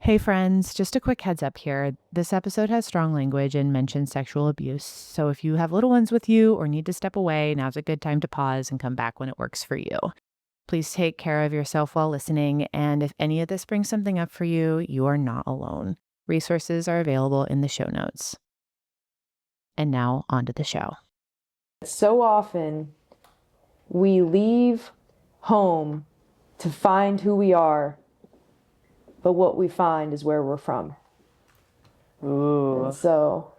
Hey friends, just a quick heads up here. This episode has strong language and mentions sexual abuse, so if you have little ones with you or need to step away, now's a good time to pause and come back when it works for you. Please take care of yourself while listening, and if any of this brings something up for you, you are not alone. Resources are available in the show notes. And now, on to the show. So often, we leave home to find who we are, but what we find is where we're from. Ooh. And so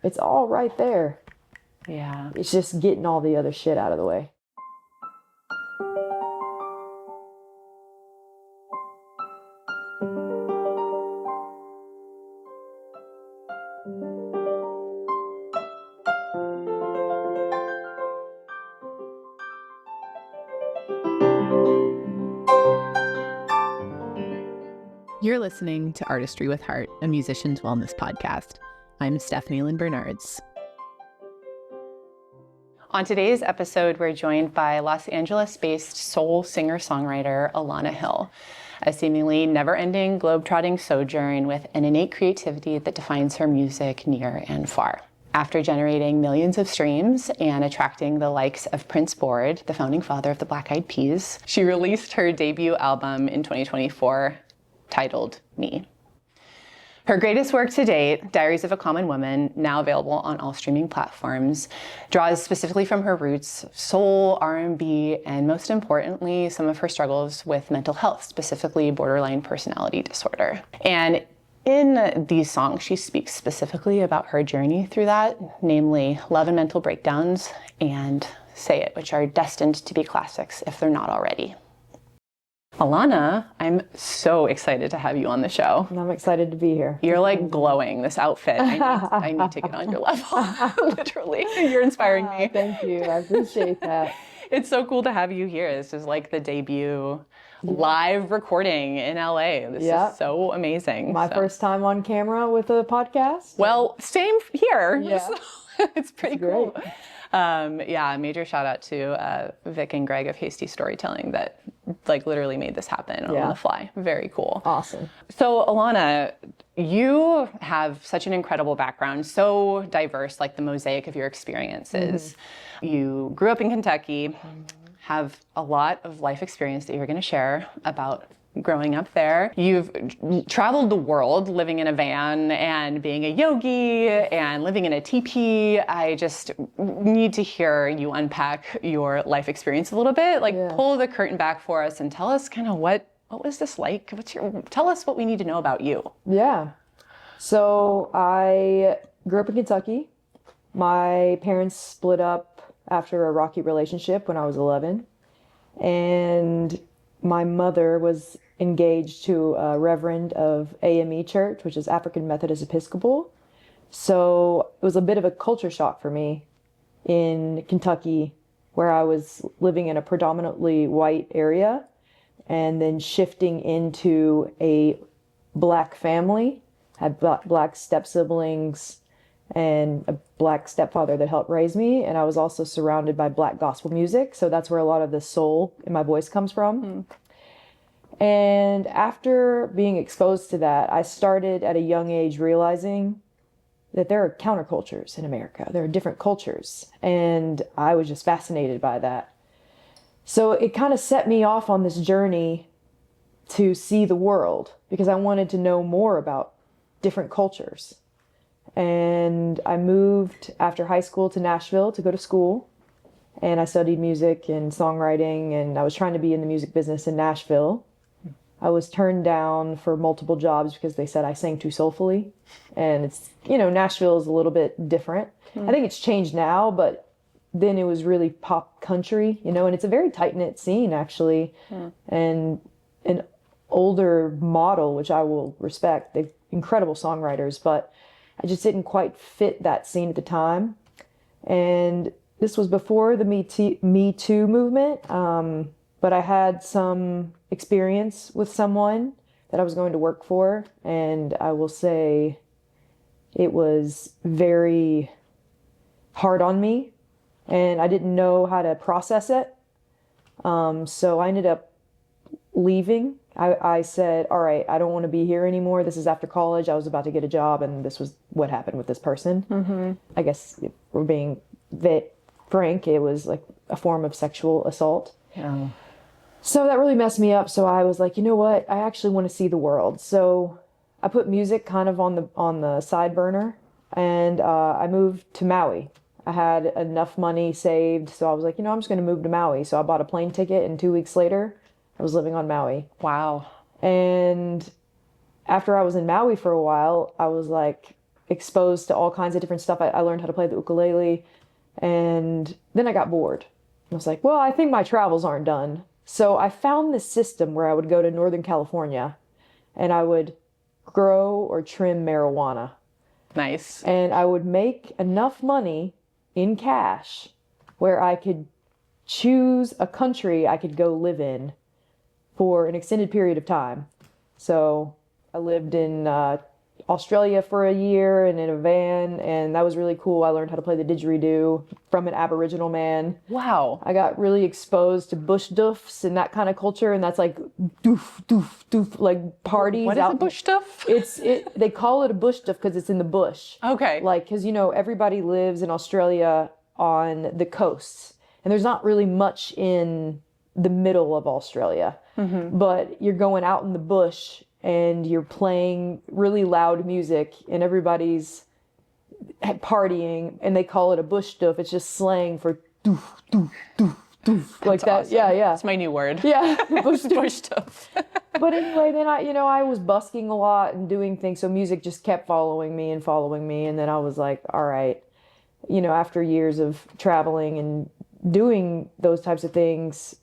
it's all right there. Yeah. It's just getting all the other shit out of the way. You're listening to Artistry with Heart, a musician's wellness podcast. I'm Stephanie Lynn Bernards. On today's episode, we're joined by Los Angeles-based soul singer-songwriter Alana Hill, a seemingly never-ending globe-trotting sojourn with an innate creativity that defines her music near and far. After generating millions of streams and attracting the likes of Prince Board, the founding father of the Black Eyed Peas, she released her debut album in 2024, titled Me. Her greatest work to date, Diaries of a Common Woman, now available on all streaming platforms, draws specifically from her roots, soul, R&B, and most importantly, some of her struggles with mental health, specifically borderline personality disorder. And in these songs, she speaks specifically about her journey through that, namely love and mental breakdowns, and Say It, which are destined to be classics if they're not already. Alana, I'm so excited to have you on the show. And I'm excited to be here. You're like glowing, this outfit. I need to get on your level, literally. You're inspiring me. Thank you. I appreciate that. It's so cool to have you here. This is like the debut live recording in LA. This is so amazing. My first time on camera with a podcast. Well, same here. Yeah. So it's pretty cool. Great. Major shout out to Vic and Greg of Hasty Storytelling that like literally made this happen on the fly. Very cool. Awesome. So Alana, you have such an incredible background, so diverse, like the mosaic of your experiences. Mm-hmm. You grew up in Kentucky, have a lot of life experience that you're going to share about growing up there. You've traveled the world living in a van and being a yogi and living in a teepee. I just need to hear you unpack your life experience a little bit, pull the curtain back for us and tell us kind of what was this like? Tell us what we need to know about you. Yeah. So I grew up in Kentucky. My parents split up after a rocky relationship when I was 11. And my mother was engaged to a reverend of AME Church, which is African Methodist Episcopal. So it was a bit of a culture shock for me in Kentucky, where I was living in a predominantly white area and then shifting into a Black family, had Black step-siblings and a Black stepfather that helped raise me. And I was also surrounded by Black gospel music. So that's where a lot of the soul in my voice comes from. And after being exposed to that, I started at a young age realizing that there are countercultures in America. There are different cultures. And I was just fascinated by that. So it kind of set me off on this journey to see the world because I wanted to know more about different cultures. And I moved after high school to Nashville to go to school. And I studied music and songwriting, and I was trying to be in the music business in Nashville. I was turned down for multiple jobs because they said I sang too soulfully. And it's, Nashville is a little bit different. I think it's changed now, but then it was really pop country, and it's a very tight-knit scene, actually. And an older model, which I will respect. They're incredible songwriters, but I just didn't quite fit that scene at the time. And this was before the Me Too movement, but I had some experience with someone that I was going to work for, and I will say it was very hard on me, and I didn't know how to process it. So I ended up leaving I said, all right, I don't want to be here anymore. This is after college. I was about to get a job, and this was what happened with this person. I guess if we're being frank, it was like a form of sexual assault. Yeah. So that really messed me up. So I was like, you know what? I actually want to see the world. So I put music kind of on the side burner, and I moved to Maui. I had enough money saved, so I was like, I'm just going to move to Maui. So I bought a plane ticket, and 2 weeks later, I was living on Maui. Wow. And after I was in Maui for a while, I was like exposed to all kinds of different stuff. I learned how to play the ukulele, and then I got bored. I was like, well, I think my travels aren't done. So I found this system where I would go to Northern California and I would grow or trim marijuana. Nice. And I would make enough money in cash where I could choose a country I could go live in for an extended period of time. So I lived in Australia for a year and in a van, and that was really cool. I learned how to play the didgeridoo from an Aboriginal man. Wow. I got really exposed to bush doofs and that kind of culture, and that's like doof, doof, doof, like parties. What is a bush stuff? They call it a bush doof because it's in the bush. Okay. Like, because, everybody lives in Australia on the coasts, and there's not really much in the middle of Australia. But you're going out in the bush and you're playing really loud music and everybody's partying, and they call it a bush doof. It's just slang for doof, doof, doof, doof. Like that. Awesome. Yeah. It's my new word. Yeah. Bush doof. Bush stuff. But anyway, then I was busking a lot and doing things. So music just kept following me. And then I was like, all right, after years of traveling and doing those types of things,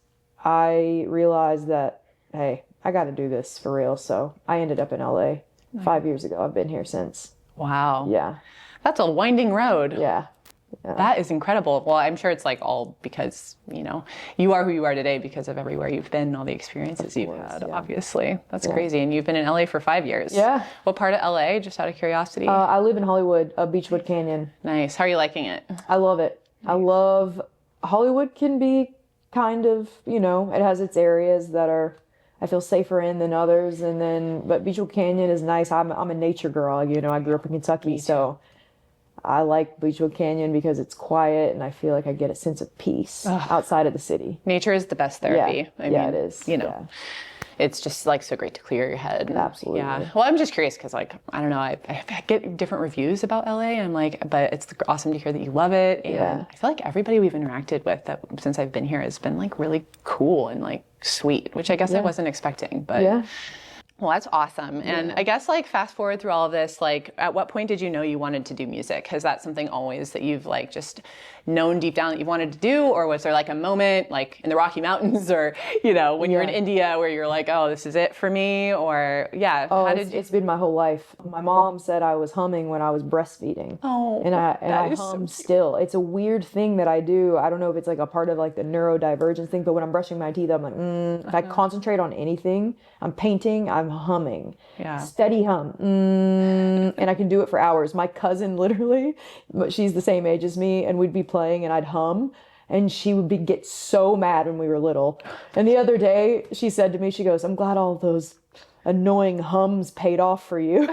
I realized that, hey, I got to do this for real. So I ended up in LA 5 years ago. I've been here since. Wow. Yeah. That's a winding road. Yeah. That is incredible. Well, I'm sure it's like all because, you are who you are today because of everywhere you've been and all the experiences you've had, obviously. That's crazy. And you've been in LA for 5 years. Yeah. What part of LA, just out of curiosity? I live in Hollywood, Beechwood Canyon. Nice. How are you liking it? I love it. I love Hollywood. Can be kind of, it has its areas that I feel safer in than others. But Beechwood Canyon is nice. I'm a nature girl. I grew up in Kentucky, so I like Beechwood Canyon because it's quiet and I feel like I get a sense of peace outside of the city. Nature is the best therapy. I mean, it is. It's just like so great to clear your head. Absolutely. Yeah. Well, I'm just curious because I don't know, I get different reviews about LA and I'm like, but it's awesome to hear that you love it. And I feel like everybody we've interacted with since I've been here has been like really cool and like sweet, which I guess I wasn't expecting, but well, that's awesome. And I guess like fast forward through all of this, like at what point did you know you wanted to do music? Has that something always that you've like just known deep down that you wanted to do? Or was there like a moment like in the Rocky Mountains or, when you're in India where you're like, oh, this is it for me? Or it's been my whole life. My mom said I was humming when I was breastfeeding. Oh, and I hum still. It's a weird thing that I do. I don't know if it's like a part of like the neurodivergence thing, but when I'm brushing my teeth, I'm like, if I concentrate on anything, I'm painting, I'm humming. Yeah. Steady hum. And I can do it for hours. My cousin literally, she's the same age as me, and we'd be playing and I'd hum. And she would get so mad when we were little. And the other day she said to me, she goes, I'm glad all those annoying hums paid off for you.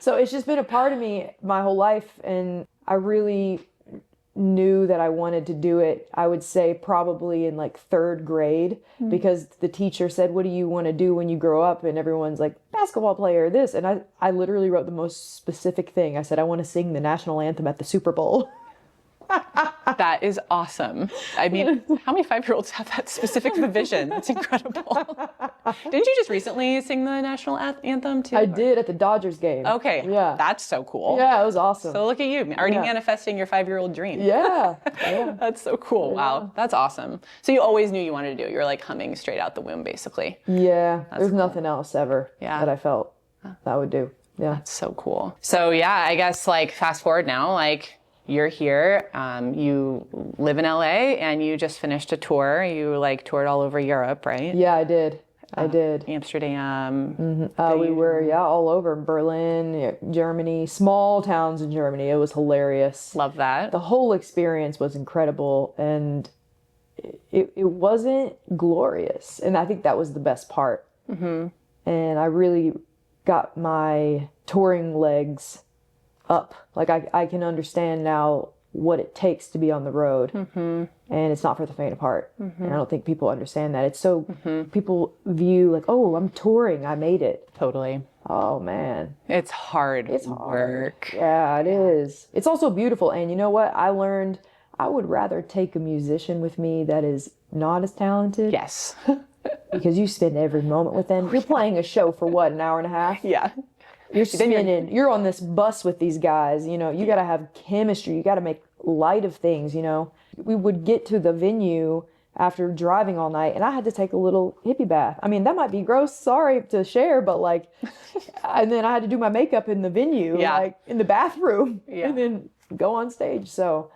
So it's just been a part of me my whole life. And I really knew that I wanted to do it, I would say probably in like third grade, because the teacher said, what do you want to do when you grow up? And everyone's like, basketball player, this. And I literally wrote the most specific thing. I said, I want to sing the national anthem at the Super Bowl. That is awesome. I mean, how many 5-year-olds have that specific vision? That's incredible. Didn't you just recently sing the national anthem too? I did at the Dodgers game. Okay. Yeah. That's so cool. Yeah, it was awesome. So look at you, already manifesting your 5-year-old dream. Yeah. That's so cool. Wow. That's awesome. So you always knew you wanted to do it. You were like humming straight out the womb, basically. Yeah. There's nothing else ever that I felt that I would do. Yeah. That's so cool. So yeah, I guess like fast forward now, like you're here, you live in LA and you just finished a tour. You like toured all over Europe, right? Yeah, I did. Amsterdam. We were, all over Berlin, Germany, small towns in Germany. It was hilarious. Love that. The whole experience was incredible. And it wasn't glorious. And I think that was the best part. Mm-hmm. And I really got my touring legs up. Like I can understand now what it takes to be on the road. Mm-hmm. And it's not for the faint of heart. Mm-hmm. And I don't think people understand that. It's so, people view like, oh, I'm touring, I made it. Totally. Oh man. It's hard. It's hard. Work. Yeah, it is. It's also beautiful. And you know what? I learned I would rather take a musician with me that is not as talented. Yes. Because you spend every moment with them. You're playing a show for what, an hour and a half? Yeah. You're spinning. You're on this bus with these guys. You know, you got to have chemistry. You got to make light of things, you know. We would get to the venue after driving all night, and I had to take a little hippie bath. I mean, that might be gross. Sorry to share, but like, and then I had to do my makeup in the venue, like in the bathroom, and then go on stage. So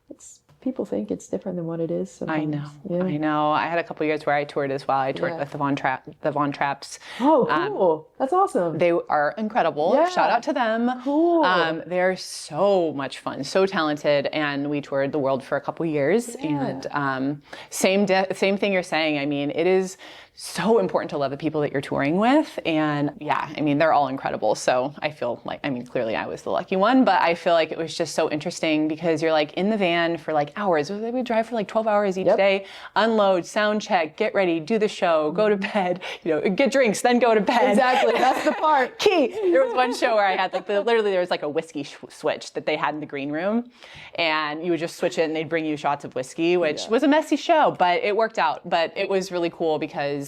it's, people think it's different than what it is sometimes. I know. Yeah. I know. I had a couple years where I toured as well. I toured with the Von Trapps. Oh, cool. That's awesome. They are incredible. Yeah. Shout out to them. Cool. They're so much fun, so talented, and we toured the world for a couple years. Yeah. And same thing you're saying. I mean, it is so important to love the people that you're touring with. And yeah, I mean, they're all incredible. So I feel like, I mean, clearly I was the lucky one, but I feel like it was just so interesting because you're like in the van for like hours. We drive for like 12 hours each day, unload, sound check, get ready, do the show, go to bed, you know, get drinks, then go to bed. Exactly. That's the part. Key. There was one show where I had like literally there was like a whiskey switch that they had in the green room, and you would just switch it and they'd bring you shots of whiskey, which was a messy show, but it worked out. But it was really cool because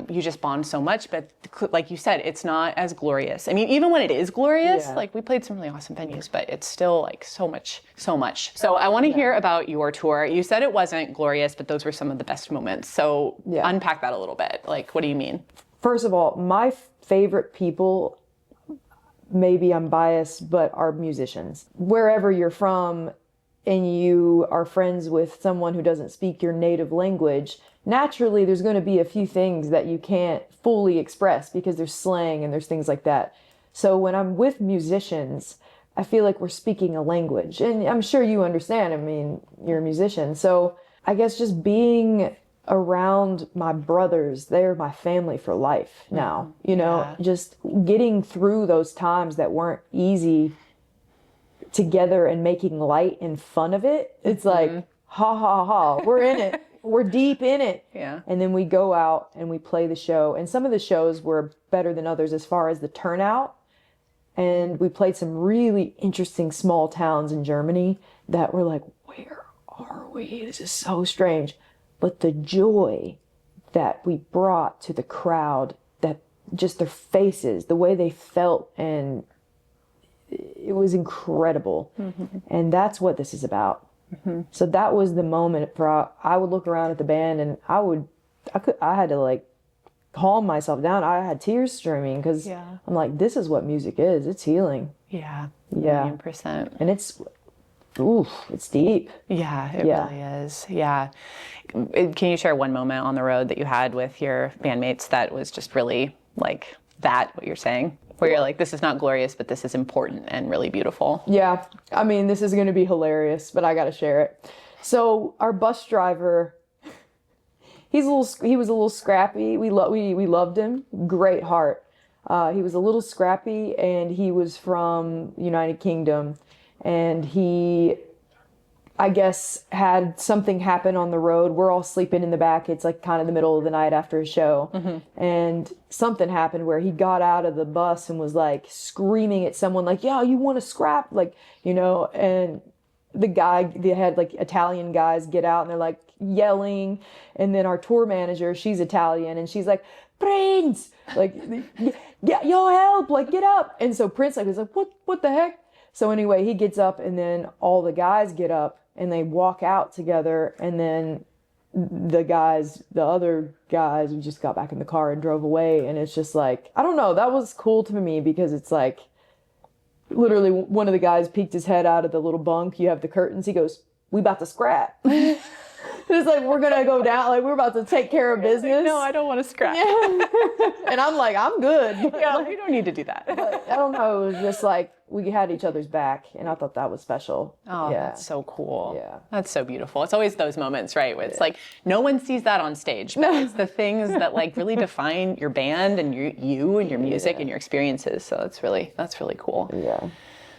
you just bond so much. But like you said, it's not as glorious. I mean, even when it is glorious, like we played some really awesome venues, but it's still like so much. So I want to hear about your tour. You said it wasn't glorious, but those were some of the best moments. So unpack that a little bit. Like, what do you mean? First of all, my favorite people, maybe I'm biased, but are musicians. Wherever you're from and you are friends with someone who doesn't speak your native language, naturally there's going to be a few things that you can't fully express because there's slang and there's things like that. So when I'm with musicians, I feel like we're speaking a language. And I'm sure you understand. I mean, you're a musician. So I guess just being around my brothers, they're my family for life now. You know, just getting through those times that weren't easy together and making light and fun of it. It's like, ha ha ha, we're in it. We're deep in it. Yeah. And then we go out and we play the show. And some of the shows were better than others as far as the turnout. And we played some really interesting small towns in Germany that were like, where are we? This is so strange. But the joy that we brought to the crowd, that just their faces, the way they felt, and it was incredible. And that's what this is about. So that was the moment for, I would look around at the band and I had to like calm myself down. I had tears streaming because I'm like, this is what music is. It's healing. Yeah. 100%. And it's deep. Yeah, it really is. Yeah. Can you share one moment on the road that you had with your bandmates that was just really like that, what you're saying? Where you're like, this is not glorious, but this is important and really beautiful. Yeah. I mean, this is going to be hilarious, but I got to share it. So our bus driver, he was a little scrappy. We loved him. Great heart. He was a little scrappy, and he was from United Kingdom, and he, I guess, had something happen on the road. We're all sleeping in the back. It's like kind of the middle of the night after a show. And something happened where he got out of the bus and was like screaming at someone like, yo, you want to scrap? Like, you know, and they had like Italian guys get out and they're like yelling. And then our tour manager, she's Italian, and she's like, Prince, like, get your help, like, get up. And so Prince was like, what the heck? So anyway, he gets up, and then all the guys get up and they walk out together. And then the other guys, we just got back in the car and drove away. And it's just like, I don't know, that was cool to me because it's like, literally one of the guys peeked his head out of the little bunk. You have the curtains. He goes, we about to scrap. It's like, we're going to go down, like we're about to take care of business. No, I don't want to scrap. Yeah. And I'm like, I'm good. Yeah, we don't need to do that. But I don't know. It was just like we had each other's back, and I thought that was special. Oh, yeah. that's so cool. Yeah. That's so beautiful. It's always those moments, right? Where it's like, no one sees that on stage, but it's the things that like really define your band and you and your music and your experiences. So that's really cool. Yeah.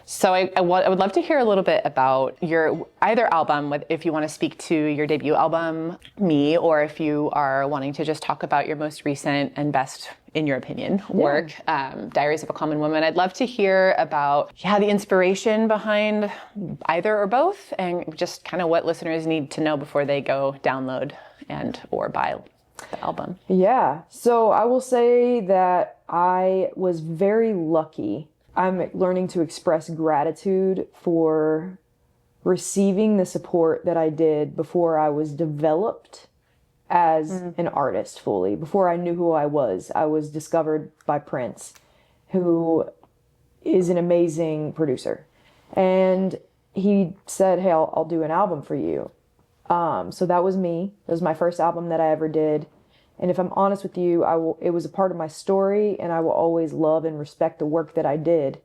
So I would love to hear a little bit about your either album, if you want to speak to your debut album, Me, or if you are wanting to just talk about your most recent and best, in your opinion, work, Diaries of a Common Woman. I'd love to hear about the inspiration behind either or both, and just kind of what listeners need to know before they go download or buy the album. Yeah. So I will say that I was very lucky. I'm learning to express gratitude for receiving the support that I did before I was developed as an artist fully. Before I knew who I was discovered by Prince, who is an amazing producer. And he said, hey, I'll do an album for you. So that was Me. It was my first album that I ever did. And if I'm honest with you, it was a part of my story, and I will always love and respect the work that I did.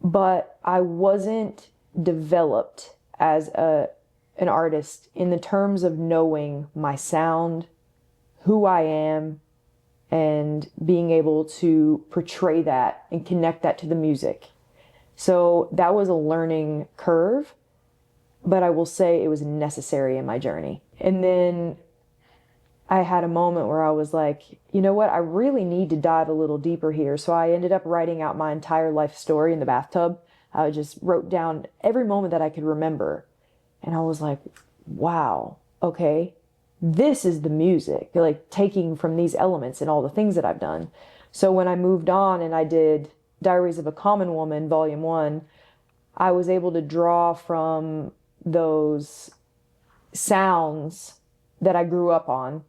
But I wasn't developed as an artist in the terms of knowing my sound, who I am, and being able to portray that and connect that to the music. So that was a learning curve, but I will say it was necessary in my journey. And then I had a moment where I was like, you know what? I really need to dive a little deeper here. So I ended up writing out my entire life story in the bathtub. I just wrote down every moment that I could remember. And I was like, wow, okay, this is the music, like taking from these elements and all the things that I've done. So when I moved on and I did Diaries of a Common Woman, Volume 1, I was able to draw from those sounds that I grew up on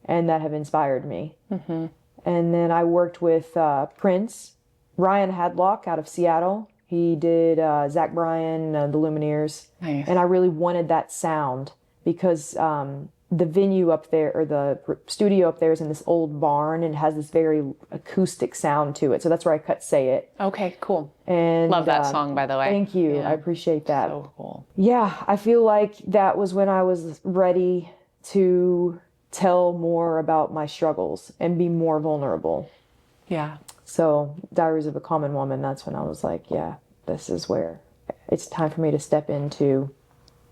and that have inspired me. Mm-hmm. And then I worked with Prince, Ryan Hadlock out of Seattle. He did Zach Bryan, the Lumineers. Nice. And I really wanted that sound because the venue up there, or the studio up there, is in this old barn and has this very acoustic sound to it. So that's where I cut Say It. Okay, cool. And love that song, by the way. Thank you. I appreciate that. So cool. Yeah, I feel like that was when I was ready to tell more about my struggles and be more vulnerable. Yeah. So Diaries of a Common Woman, that's when I was like, yeah, this is where it's time for me to step into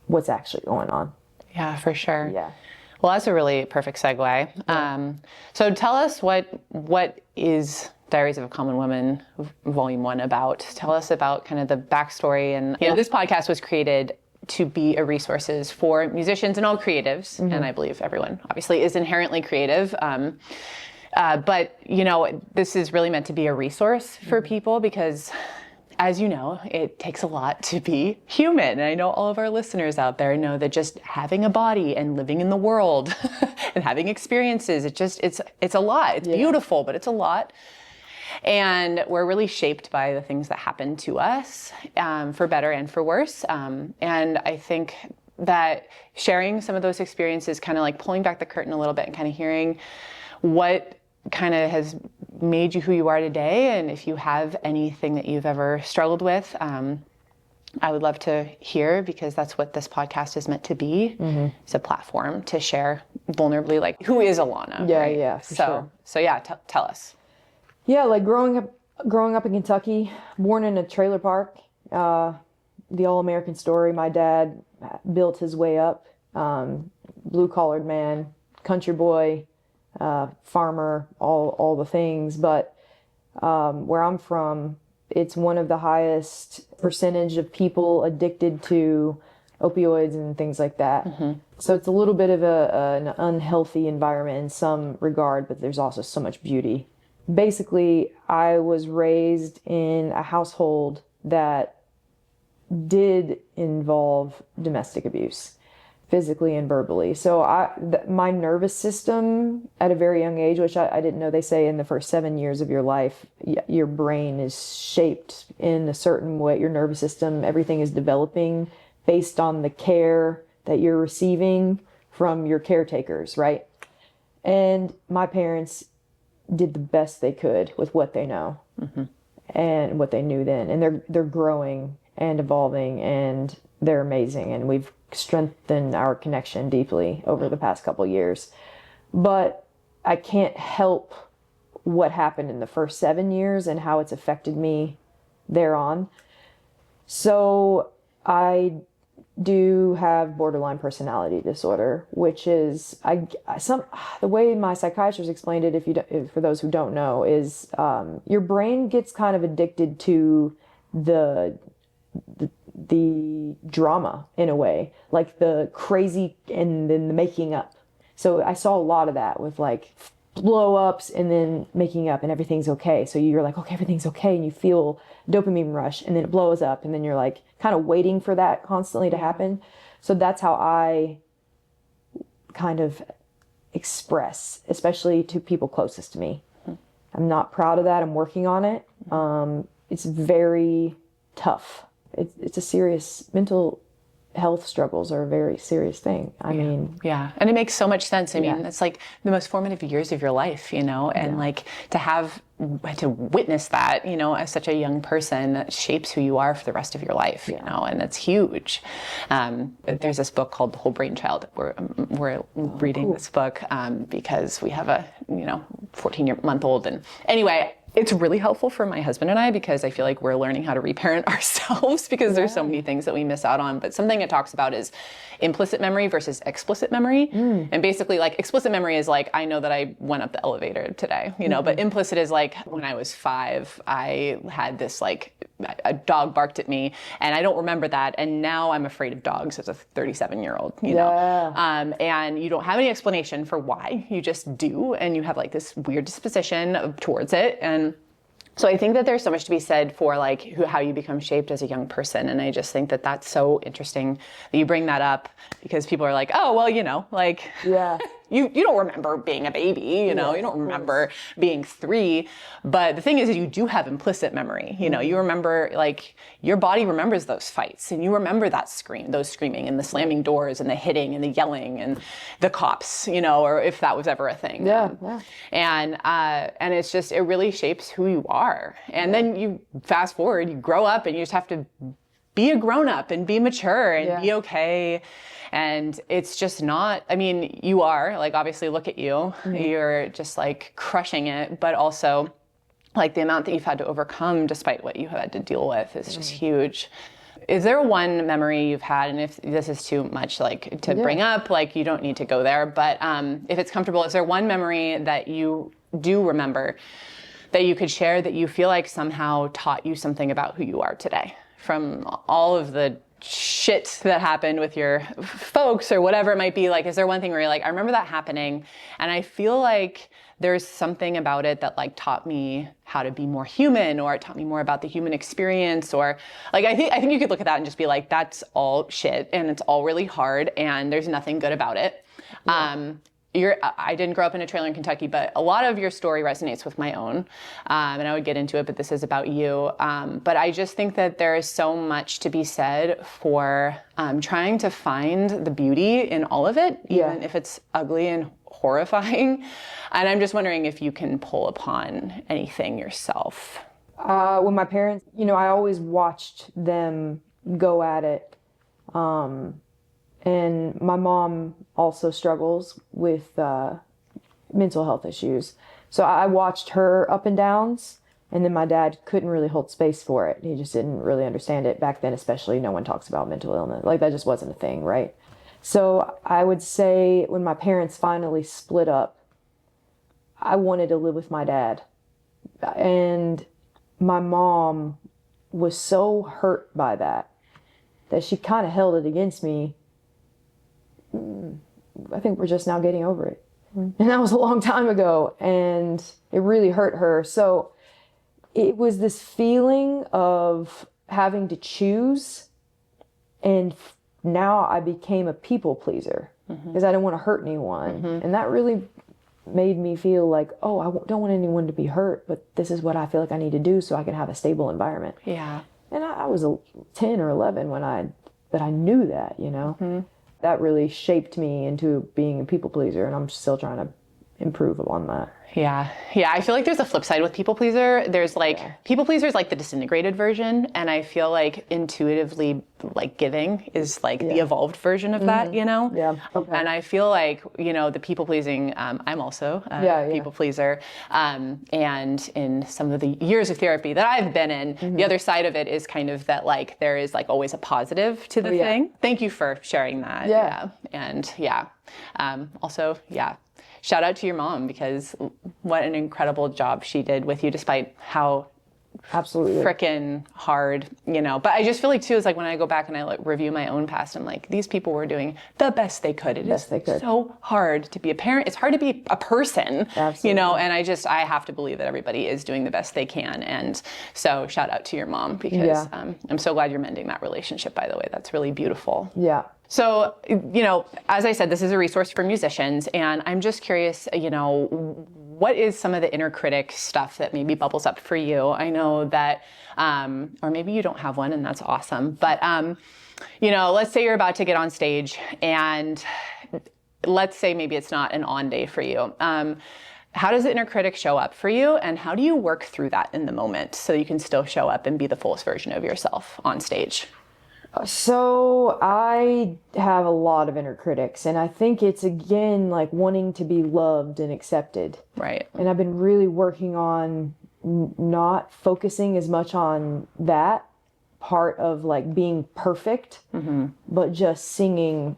what's actually going on. Yeah, for sure. Yeah. Well, that's a really perfect segue. Yeah. So tell us what is Diaries of a Common Woman Volume 1 about? Tell us about kind of the backstory. And this podcast was created to be a resources for musicians and all creatives. Mm-hmm. And I believe everyone obviously is inherently creative. But, this is really meant to be a resource for people because, as you know, it takes a lot to be human. And I know all of our listeners out there know that just having a body and living in the world and having experiences, it's a lot. It's beautiful, but it's a lot. And we're really shaped by the things that happen to us, for better and for worse. And I think that sharing some of those experiences, kind of like pulling back the curtain a little bit and kind of hearing what kind of has made you who you are today, and if you have anything that you've ever struggled with, I would love to hear, because that's what this podcast is meant to be. Mm-hmm. It's a platform to share vulnerably, like, who is Alana? Yeah, right? yeah, for sure. So yeah, tell us. Yeah, like growing up in Kentucky, born in a trailer park, the all-American story. My dad built his way up, blue-collared man, country boy, farmer, all the things. But where I'm from, it's one of the highest percentage of people addicted to opioids and things like that. Mm-hmm. So it's a little bit of an unhealthy environment in some regard, but there's also so much beauty. Basically, I was raised in a household that did involve domestic abuse, physically and verbally. So my nervous system at a very young age, which I didn't know, they say in the first 7 years of your life, your brain is shaped in a certain way. Your nervous system, everything is developing based on the care that you're receiving from your caretakers, right? And my parents did the best they could with what they know and what they knew then. And they're growing and evolving, and they're amazing. And we've strengthened our connection deeply over the past couple years. But I can't help what happened in the first 7 years and how it's affected me thereon. So I do have borderline personality disorder, which is the way my psychiatrist explained it, for those who don't know, is your brain gets kind of addicted to the drama in a way, like the crazy and then the making up. So I saw a lot of that with like blow ups and then making up and everything's okay. So you're like, okay, everything's okay. And you feel dopamine rush and then it blows up. And then you're like kind of waiting for that constantly to happen. So that's how I kind of express, especially to people closest to me. I'm not proud of that. I'm working on it. It's very tough. It's a serious mental health struggles are a very serious thing. I mean, yeah. And it makes so much sense. I mean, it's like the most formative years of your life, you know, and like to witness that, you know, as such a young person, that shapes who you are for the rest of your life, you know, and that's huge. There's this book called The Whole Brain Child. We're reading this book because we have a, 14-month-old. And anyway, it's really helpful for my husband and I because I feel like we're learning how to reparent ourselves because there's so many things that we miss out on. But something it talks about is implicit memory versus explicit memory. And basically like explicit memory is like, I know that I went up the elevator today, you know, but implicit is like when I was 5, I had this like, a dog barked at me and I don't remember that. And now I'm afraid of dogs as a 37-year-old, you know, and you don't have any explanation for why, you just do. And you have like this weird disposition towards it. And so I think that there's so much to be said for like how you become shaped as a young person. And I just think that that's so interesting that you bring that up because people are like, oh, well, you know, like, you don't remember being a baby, you know, you don't remember being 3. But the thing is you do have implicit memory. You know, you remember like your body remembers those fights and you remember that those screaming and the slamming doors and the hitting and the yelling and the cops, you know, or if that was ever a thing. And it's just, it really shapes who you are. And then you fast forward, you grow up and you just have to be a grown up and be mature and be okay. And it's just not, I mean, you are like, obviously look at you, you're just like crushing it, but also like the amount that you've had to overcome despite what you had to deal with is just huge. Is there one memory you've had, and if this is too much like to bring up, like you don't need to go there, but if it's comfortable, is there one memory that you do remember that you could share that you feel like somehow taught you something about who you are today from all of the shit that happened with your folks or whatever it might be? Like, is there one thing where you're like, I remember that happening and I feel like there's something about it that like taught me how to be more human, or it taught me more about the human experience, or like, I think you could look at that and just be like, that's all shit and it's all really hard and there's nothing good about it. I didn't grow up in a trailer in Kentucky, but a lot of your story resonates with my own. And I would get into it, but this is about you. But I just think that there is so much to be said for trying to find the beauty in all of it, even if it's ugly and horrifying. And I'm just wondering if you can pull upon anything yourself. When my parents, I always watched them go at it. And my mom also struggles with mental health issues. So I watched her up and downs, and then my dad couldn't really hold space for it. He just didn't really understand it. Back then, especially, no one talks about mental illness. Like, that just wasn't a thing, right? So I would say when my parents finally split up, I wanted to live with my dad. And my mom was so hurt by that she kind of held it against me. I think we're just now getting over it. And that was a long time ago, and it really hurt her. So it was this feeling of having to choose, and now I became a people pleaser because I didn't want to hurt anyone. And that really made me feel like, oh, I don't want anyone to be hurt, but this is what I feel like I need to do so I can have a stable environment. And I was 10 or 11 when I knew that, that really shaped me into being a people pleaser, and I'm still trying to improve upon that. Yeah. I feel like there's a flip side with people pleaser. There's like people pleaser is like the disintegrated version, and I feel like intuitively like giving is like the evolved version of that, you know? Yeah. Okay. And I feel like, you know, the people pleasing, I'm also a people pleaser. And in some of the years of therapy that I've been in, the other side of it is kind of that like there is like always a positive to the thing. Thank you for sharing that. Yeah. And also, shout out to your mom, because what an incredible job she did with you, despite how absolutely frickin' hard, you know. But I just feel like too, is like when I go back and I like review my own past, I'm like, these people were doing the best they could. It is so hard to be a parent. It's hard to be a person, you know, and I have to believe that everybody is doing the best they can. And so shout out to your mom, because I'm so glad you're mending that relationship, by the way. That's really beautiful. Yeah. So, you know, as I said, this is a resource for musicians, and I'm just curious, you know, what is some of the inner critic stuff that maybe bubbles up for you? I know that, or maybe you don't have one, and that's awesome, but, you know, let's say you're about to get on stage, and let's say maybe it's not an on day for you. How does the inner critic show up for you, and how do you work through that in the moment so you can still show up and be the fullest version of yourself on stage? So I have a lot of inner critics, and I think it's again like wanting to be loved and accepted. Right. And I've been really working on not focusing as much on that part of like being perfect, but just singing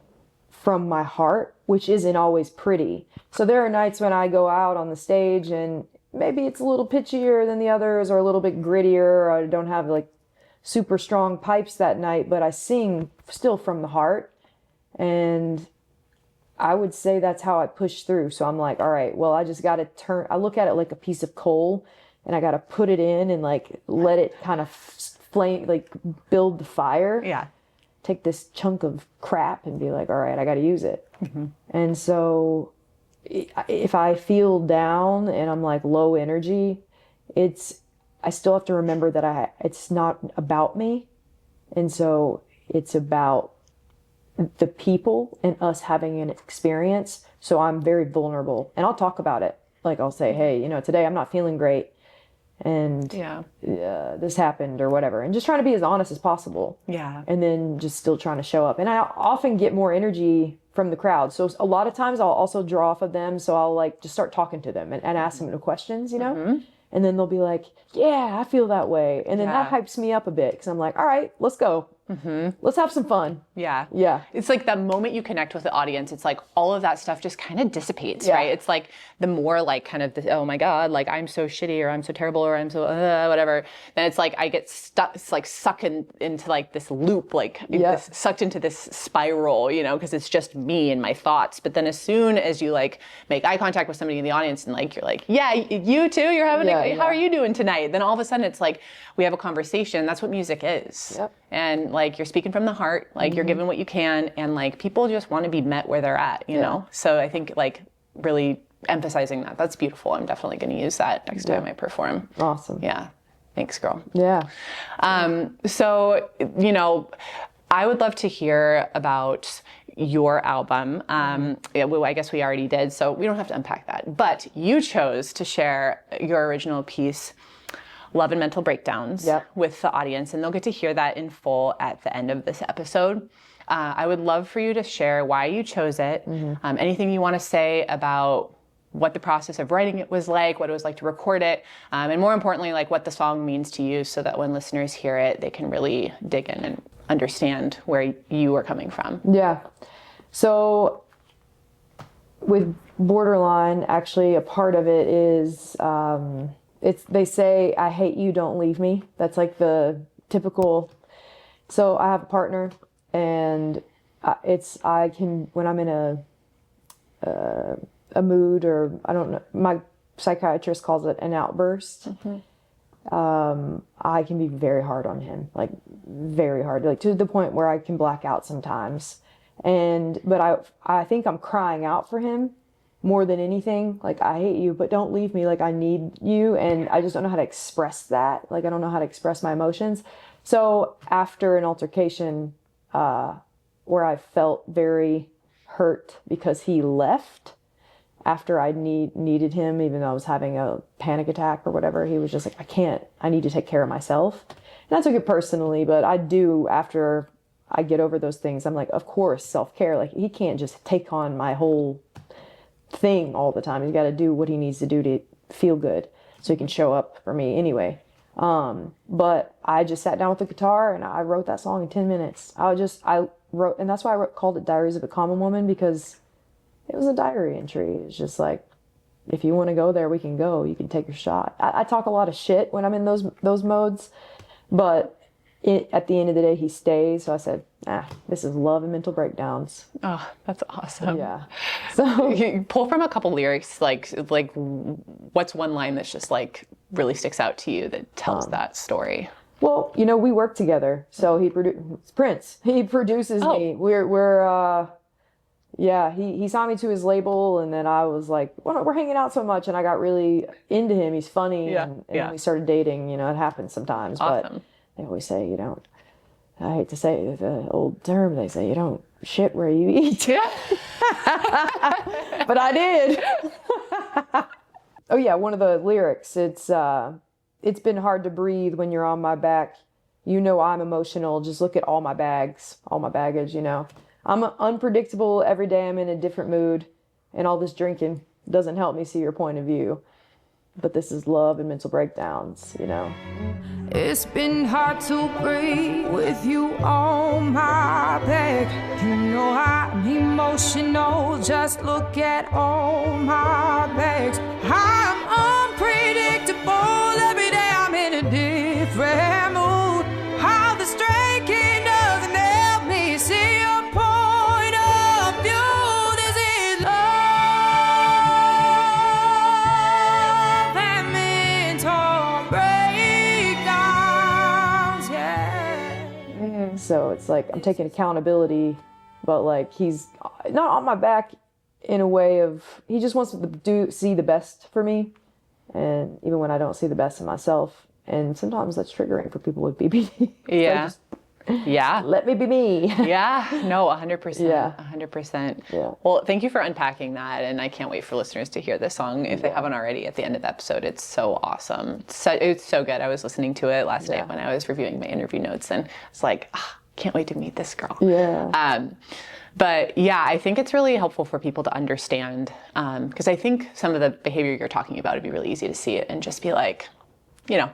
from my heart, which isn't always pretty. So there are nights when I go out on the stage and maybe it's a little pitchier than the others, or a little bit grittier, or I don't have like super strong pipes that night, but I sing still from the heart. And I would say that's how I push through. So I'm like, all right, well, I just got to I look at it like a piece of coal, and I got to put it in and like let it kind of flame, like build the fire. Yeah. Take this chunk of crap and be like, all right, I got to use it. And so if I feel down and I'm like low energy, I still have to remember that it's not about me. And so it's about the people and us having an experience. So I'm very vulnerable, and I'll talk about it. Like I'll say, hey, you know, today I'm not feeling great, and this happened or whatever. And just trying to be as honest as possible. Yeah. And then just still trying to show up. And I often get more energy from the crowd. So a lot of times I'll also draw off of them. So I'll like just start talking to them and ask them the questions, you know? And then they'll be like, yeah, I feel that way. And then that hypes me up a bit, because I'm like, all right, let's go. Let's have some fun. Yeah. It's like the moment you connect with the audience, it's like all of that stuff just kind of dissipates, right? It's like the more like kind of the, oh my God, like I'm so shitty, or I'm so terrible, or I'm so whatever. Then it's like I get stuck, it's like sucked into like this loop, like sucked into this spiral, you know, because it's just me and my thoughts. But then as soon as you like make eye contact with somebody in the audience and like you're like, yeah, you too, you're having how are you doing tonight? Then all of a sudden it's like we have a conversation. That's what music is. And like you're speaking from the heart, like you're giving what you can, and like people just want to be met where they're at, you know? So I think like really emphasizing that, that's beautiful. I'm definitely going to use that next time I perform. Awesome. Yeah. Thanks, girl. Yeah. So, you know, I would love to hear about your album. I guess we already did, so we don't have to unpack that. But you chose to share your original piece, Love and Mental Breakdowns, with the audience, and they'll get to hear that in full at the end of this episode. I would love for you to share why you chose it, anything you want to say about what the process of writing it was like, what it was like to record it, and more importantly, like what the song means to you, so that when listeners hear it, they can really dig in and understand where you are coming from. Yeah. So with Borderline, actually a part of it is, they say, I hate you, don't leave me. That's like the typical. So I have a partner, and when I'm in a mood, or I don't know, my psychiatrist calls it an outburst. I can be very hard on him, like very hard, like to the point where I can black out sometimes. But I think I'm crying out for him more than anything. Like, I hate you, but don't leave me. Like, I need you. And I just don't know how to express that. Like, I don't know how to express my emotions. So after an altercation, where I felt very hurt because he left after I needed him, even though I was having a panic attack or whatever. He was just like, I need to take care of myself. And I took it personally, but I do, after I get over those things, I'm like, of course, self-care. Like, he can't just take on my whole thing all the time. He's got to do what he needs to do to feel good so he can show up for me anyway. But I just sat down with the guitar and I wrote that song in 10 minutes. I wrote, and that's why called it Diaries of a Common Woman, because it was a diary entry. It's just like, if you want to go there, we can go. You can take your shot. I talk a lot of shit when I'm in those modes, but at the end of the day, he stays. So I said, this is love and mental breakdowns. Oh, that's awesome. Yeah. So you pull from a couple lyrics, like what's one line that's just like really sticks out to you that tells that story? Well, we work together. So Prince. He produces me. He signed me to his label, and then I was like, well, we're hanging out so much, and I got really into him. He's funny, and we started dating. It happens sometimes. Awesome. But they always say I hate to say the old term, they say you don't shit where you eat. Yeah. But I did. Oh yeah, one of the lyrics, it's been hard to breathe when you're on my back. I'm emotional. Just look at all my baggage, I'm unpredictable. Every day I'm in a different mood, and all this drinking doesn't help me see your point of view. But this is love and mental breakdowns, It's been hard to breathe with you on my back. I'm emotional. Just look at all my bags. I'm unpredictable. Every day I'm in a different mood. How this drinking doesn't help me see your point of view. This is love and mental breakdowns, yeah. So it's like I'm taking accountability, but like he's not on my back in a way of, he just wants to see the best for me. And even when I don't see the best in myself, and sometimes that's triggering for people with BPD. Yeah. Yeah. Let me be me. Yeah. No, 100%. Yeah. 100%. Yeah. Well, thank you for unpacking that. And I can't wait for listeners to hear this song if they haven't already at the end of the episode. It's so awesome. It's so good. I was listening to it last night when I was reviewing my interview notes, and it's like, can't wait to meet this girl. Yeah. But yeah, I think it's really helpful for people to understand, because I think some of the behavior you're talking about would be really easy to see it and just be like,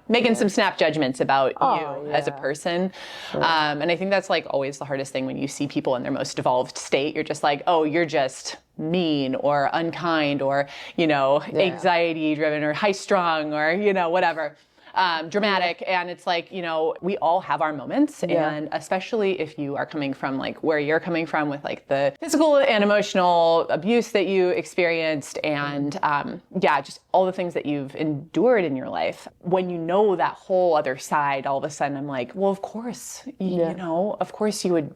making some snap judgments about you as a person. Sure. And I think that's like always the hardest thing when you see people in their most evolved state. You're just like, oh, you're just mean or unkind or, anxiety driven or high strung or, whatever. Dramatic. And it's like, we all have our moments. And especially if you are coming from like where you're coming from with like the physical and emotional abuse that you experienced and just all the things that you've endured in your life. When you know that whole other side, all of a sudden I'm like, well, of course, of course you would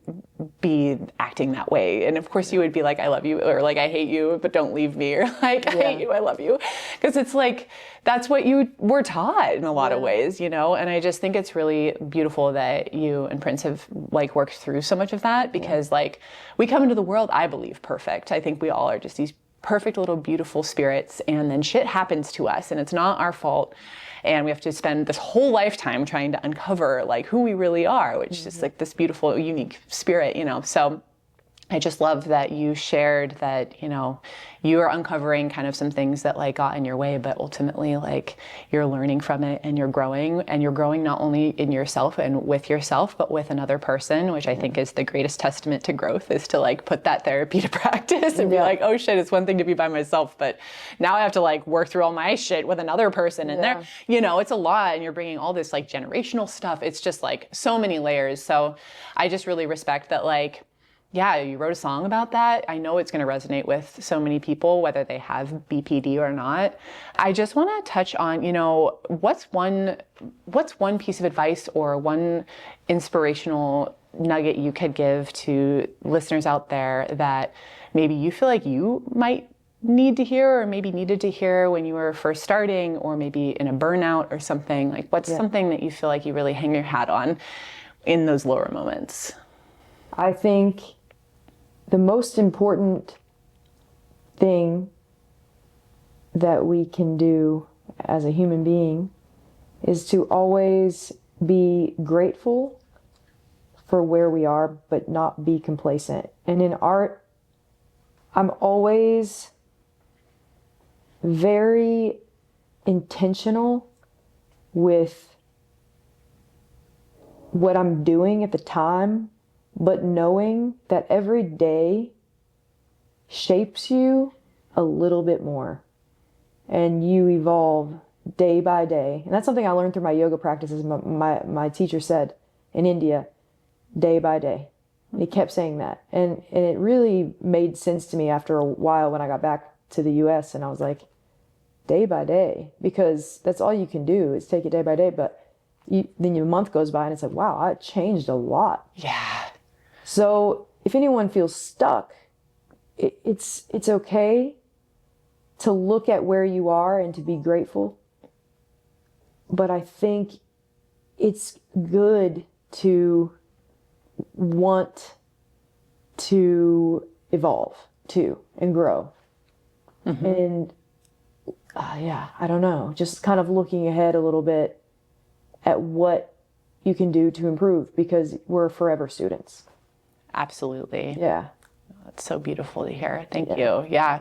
be acting that way. And of course you would be like, I love you, or like, I hate you, but don't leave me, or like, I hate you, I love you. Because it's like, that's what you were taught in a lot of ways, and I just think it's really beautiful that you and Prince have like worked through so much of that, because like we come into the world, I believe, perfect. I think we all are just these perfect little beautiful spirits, and then shit happens to us and it's not our fault. And we have to spend this whole lifetime trying to uncover like who we really are, which is like this beautiful, unique spirit, So I just love that you shared that, you are uncovering kind of some things that like got in your way, but ultimately like you're learning from it and you're growing not only in yourself and with yourself, but with another person, which I think is the greatest testament to growth, is to like put that therapy to practice and be like, oh shit, it's one thing to be by myself, but now I have to like work through all my shit with another person and there, it's a lot, and you're bringing all this like generational stuff. It's just like so many layers. So I just really respect that, like, yeah, you wrote a song about that. I know it's going to resonate with so many people, whether they have BPD or not. I just want to touch on, what's one piece of advice or one inspirational nugget you could give to listeners out there that maybe you feel like you might need to hear, or maybe needed to hear when you were first starting, or maybe in a burnout or something? Like, what's something that you feel like you really hang your hat on in those lower moments? I think the most important thing that we can do as a human being is to always be grateful for where we are, but not be complacent. And in art, I'm always very intentional with what I'm doing at the time, but knowing that every day shapes you a little bit more and you evolve day by day. And that's something I learned through my yoga practices. My teacher said in India, day by day. And he kept saying that. And it really made sense to me after a while when I got back to the US, and I was like, day by day, because that's all you can do is take it day by day. But then your month goes by and it's like, wow, I changed a lot. Yeah. So if anyone feels stuck, it's okay to look at where you are and to be grateful. But I think it's good to want to evolve too and grow. Mm-hmm. And I don't know, just kind of looking ahead a little bit at what you can do to improve, because we're forever students. Absolutely. Yeah. That's so beautiful to hear. Thank you. Yeah.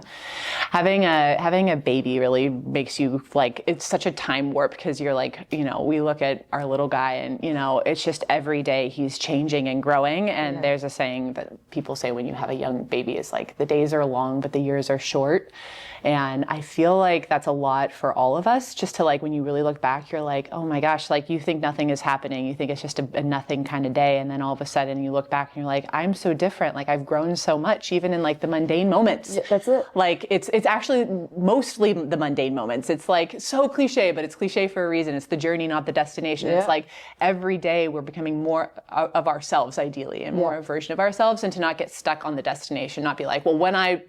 Having a baby really makes you like, it's such a time warp, because you're like, we look at our little guy and, it's just every day he's changing and growing. And there's a saying that people say when you have a young baby is like, the days are long, but the years are short. And I feel like that's a lot for all of us, just to like, when you really look back, you're like, oh my gosh, like you think nothing is happening. You think it's just a nothing kind of day. And then all of a sudden you look back and you're like, I'm so different. Like I've grown so much, even in like the mundane moments. Yeah, that's it. Like it's actually mostly the mundane moments. It's like so cliche, but it's cliche for a reason. It's the journey, not the destination. Yeah. It's like every day we're becoming more of ourselves, ideally, and more a version of ourselves, and to not get stuck on the destination, not be like, well, when I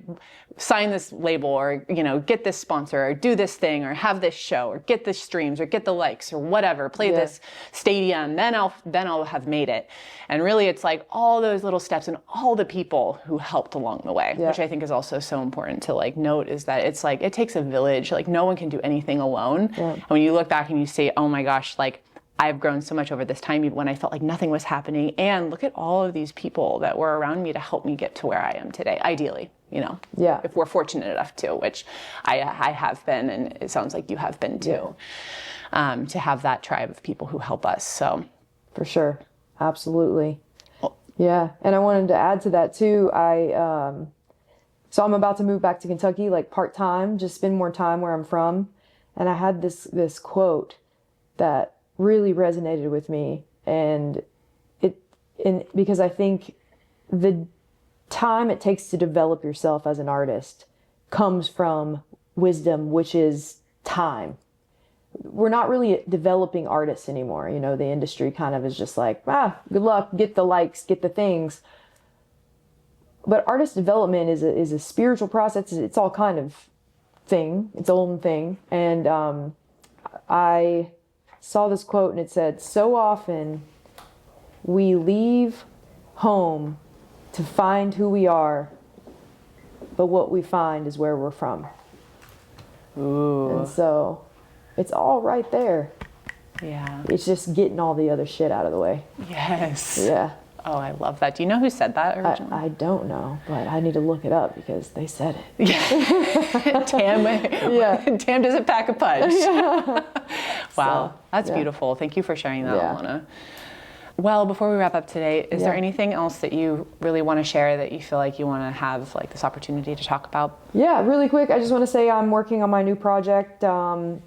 sign this label or, get this sponsor or do this thing or have this show or get the streams or get the likes or whatever, play this stadium, then I'll have made it. And really it's like all those little steps and all the people who helped along the way, which I think is also so important to like note, is that it's like, it takes a village. Like no one can do anything alone. Yeah. And when you look back and you say, oh my gosh, like I've grown so much over this time, even when I felt like nothing was happening. And look at all of these people that were around me to help me get to where I am today, ideally, if we're fortunate enough to, which I have been, and it sounds like you have been too, to have that tribe of people who help us. So for sure. Absolutely. Yeah. And I wanted to add to that too. So I'm about to move back to Kentucky, like part-time, just spend more time where I'm from. And I had this quote that really resonated with me, and because I think the time it takes to develop yourself as an artist comes from wisdom, which is time. We're not really developing artists anymore. The industry kind of is just like, good luck, get the likes, get the things. But artist development is a spiritual process. It's all kind of thing, its own thing. And I saw this quote and it said, so often we leave home to find who we are, but what we find is where we're from. Ooh. And so it's all right there. Yeah. It's just getting all the other shit out of the way. Yes. Yeah. Oh, I love that. Do you know who said that originally? I don't know, but I need to look it up because they said it. Yeah. Tam doesn't pack a punch. Yeah. Wow. So, that's beautiful. Thank you for sharing that, Alana. Well, before we wrap up today, is there anything else that you really want to share that you feel like you want to have like this opportunity to talk about? Yeah, really quick. I just want to say I'm working on my new project, and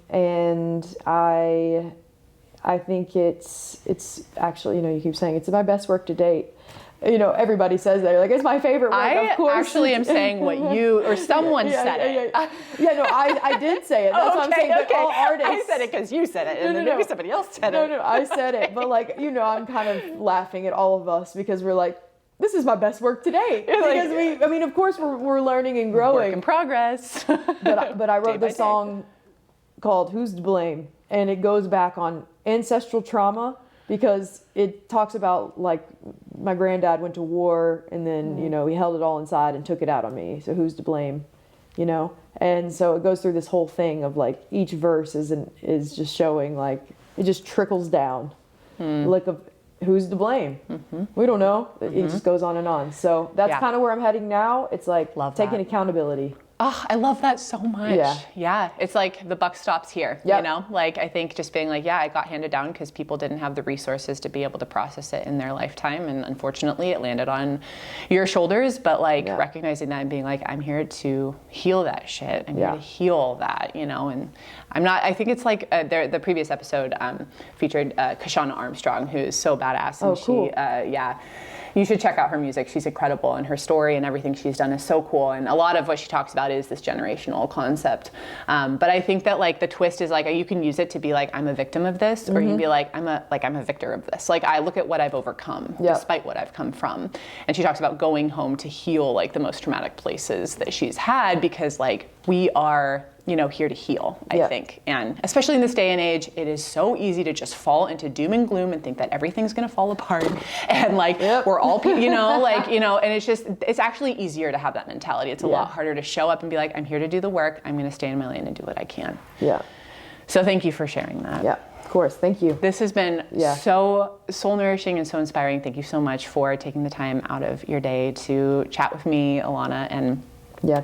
I think it's actually, you keep saying it's my best work to date. Everybody says that. Like, it's my favorite work, of course. I actually am saying what you or someone said it. I did say it. That's what I'm saying. But all artists. I said it because you said it, and then maybe somebody else said it. No, I said it. But I'm kind of laughing at all of us because we're like, this is my best work to date. Because of course we're learning and growing. Work in progress. But I wrote the song called "Who's to Blame," and it goes back on ancestral trauma, because it talks about like my granddad went to war and then, you know, he held it all inside and took it out on me. So who's to blame, you know? And so it goes through this whole thing of like each verse is just showing like, it just trickles down. Like of who's to blame? We don't know. It just goes on and on. So that's kind of where I'm heading now. It's like taking accountability. Oh, I love that so much. Yeah. It's like the buck stops here, you know? Like, I think just being like, yeah, it got handed down because people didn't have the resources to be able to process it in their lifetime. And unfortunately, it landed on your shoulders. But like recognizing that and being like, I'm here to heal that shit. I'm here to heal that, you know? And I think it's like the previous episode featured Kashana Armstrong, who's so badass. And cool. You should check out her music. She's incredible, and her story and everything she's done is so cool. And a lot of what she talks about is this generational concept. But I think that like the twist is like you can use it to be like, I'm a victim of this, or you can be like, I'm a victor of this. Like I look at what I've overcome despite what I've come from. And she talks about going home to heal like the most traumatic places that she's had, because like we are, you know, here to heal, I think. And especially in this day and age, it is so easy to just fall into doom and gloom and think that everything's gonna fall apart. And like, we're all, you know, like, you know, and it's actually easier to have that mentality. It's a lot harder to show up and be like, I'm here to do the work. I'm gonna stay in my lane and do what I can. Yeah. So thank you for sharing that. Yeah, of course, thank you. This has been so soul nourishing and so inspiring. Thank you so much for taking the time out of your day to chat with me, Alana, and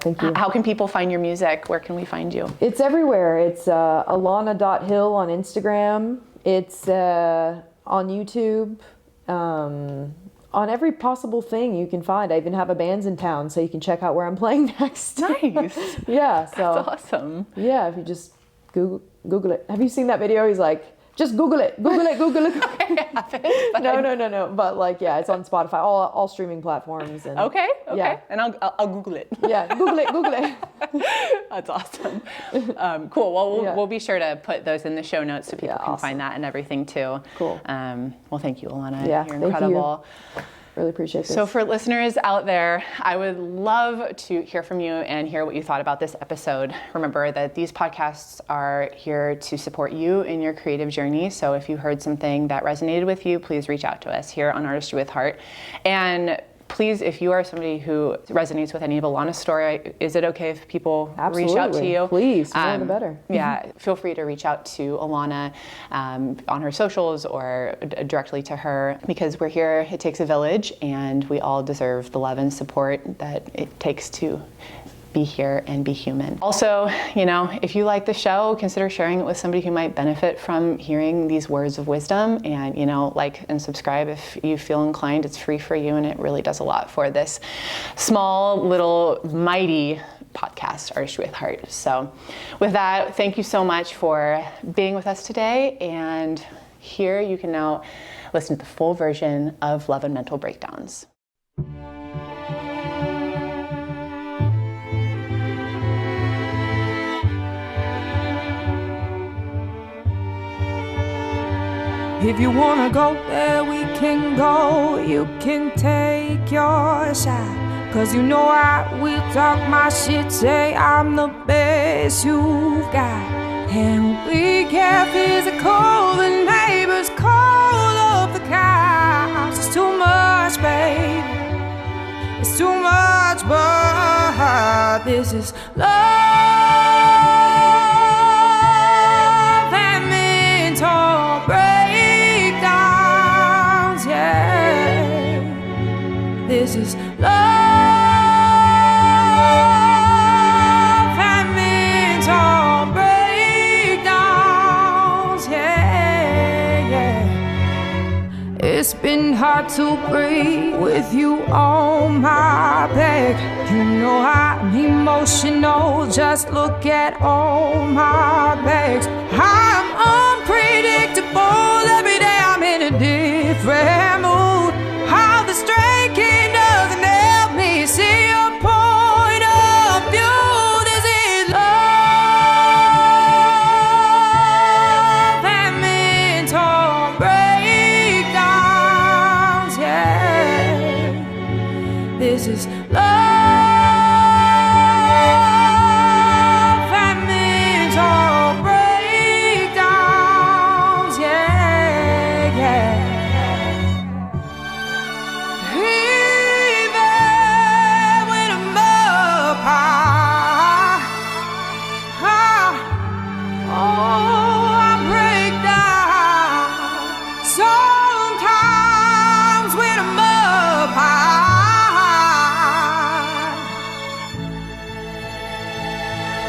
thank you. How can people find your music? Where can we find you? It's everywhere. It's Alana.Hill on Instagram. It's on YouTube. On every possible thing you can find. I even have a band's in town, so you can check out where I'm playing next. Nice. So that's awesome. Yeah, if you just Google it. Have you seen that video? He's like, just Google it. Google it. I haven't. No. But like, yeah, it's on Spotify, all streaming platforms. And okay. Yeah. And I'll Google it. Yeah, Google it. That's awesome. Cool. Well, we'll be sure to put those in the show notes so people can find that and everything too. Cool. Well, thank you, Alana. Yeah, you're incredible. Thank you. Really appreciate this. So for listeners out there, I would love to hear from you and hear what you thought about this episode. Remember that these podcasts are here to support you in your creative journey. So if you heard something that resonated with you, please reach out to us here on Artistry with Heart. And please, if you are somebody who resonates with any of Alana's story, is it okay if people reach out to you? Please, the more the better. Yeah, feel free to reach out to Alana on her socials or directly to her, because we're here, it takes a village, and we all deserve the love and support that it takes to be here and be human. Also, you know, if you like the show, consider sharing it with somebody who might benefit from hearing these words of wisdom, and, you know, like and subscribe if you feel inclined. It's free for you, and it really does a lot for this small, little, mighty podcast, Artistry with Heart. So with that, thank you so much for being with us today, and here you can now listen to the full version of Love and Mental Breakdowns. If you wanna go there, we can go. You can take your shot, 'cause you know I will talk my shit. Say I'm the best you've got, and we get physical. The neighbors call up the cops. It's too much, babe. It's too much, but this is love and mental breakdowns, yeah. This is love and mental breakdowns, yeah, yeah. It's been hard to breathe with you on my back. You know I'm emotional, just look at all my bags. I'm unpredictable, every day I'm in a different mood. How the striking doesn't help me see your point of view. This is love and mental breakdowns, yeah. This is love.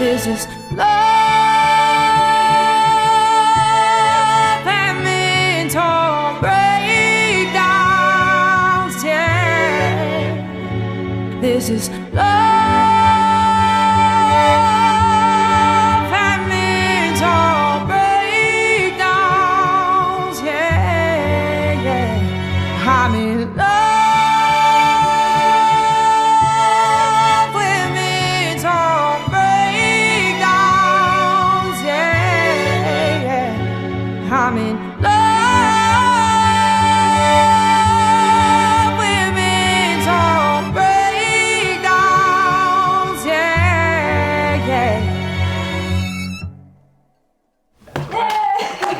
This is love and mental breakdowns, yeah. This is love and mental breakdowns, yeah, yeah. I'm in love. I'm in love with mental breakdowns, yeah, yeah.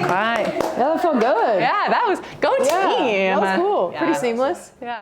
Right. Yeah, that felt good. Yeah, that was go team. Yeah, that was cool. Yeah. Pretty seamless. Yeah.